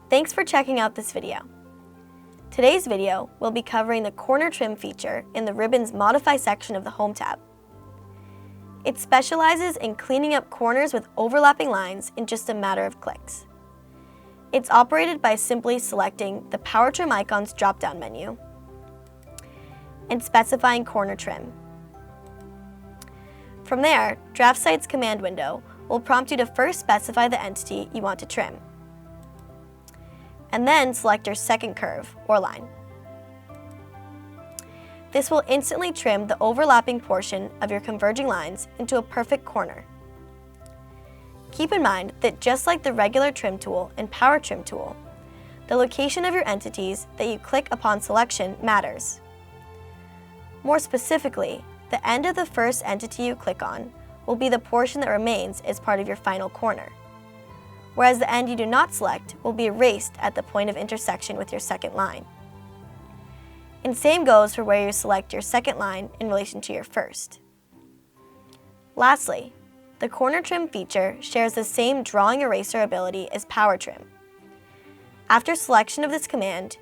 Thanks for checking out this video. Today's video will be covering the corner trim feature in the Ribbon's Modify section of the Home tab. It specializes in cleaning up corners with overlapping lines in just a matter of clicks. It's operated by simply selecting the Power Trim icon's drop-down menu and specifying corner trim. From there, DraftSight's command window will prompt you to first specify the entity you want to trim, and then select your second curve or line. This will instantly trim the overlapping portion of your converging lines into a perfect corner. Keep in mind that just like the regular trim tool and power trim tool, the location of your entities that you click upon selection matters. More specifically, the end of the first entity you click on will be the portion that remains as part of your final corner, whereas the end you do not select will be erased at the point of intersection with your second line. And same goes for where you select your second line in relation to your first. Lastly, the corner trim feature shares the same drawing eraser ability as power trim. After selection of this command,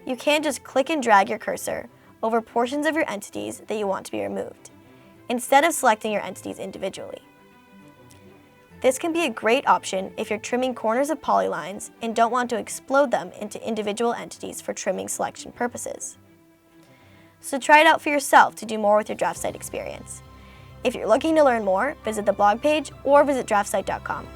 you can just click and drag your cursor over portions of your entities that you want to be removed, instead of selecting your entities individually. This can be a great option if you're trimming corners of polylines and don't want to explode them into individual entities for trimming selection purposes. So try it out for yourself to do more with your DraftSight experience. If you're looking to learn more, visit the blog page or visit DraftSight.com.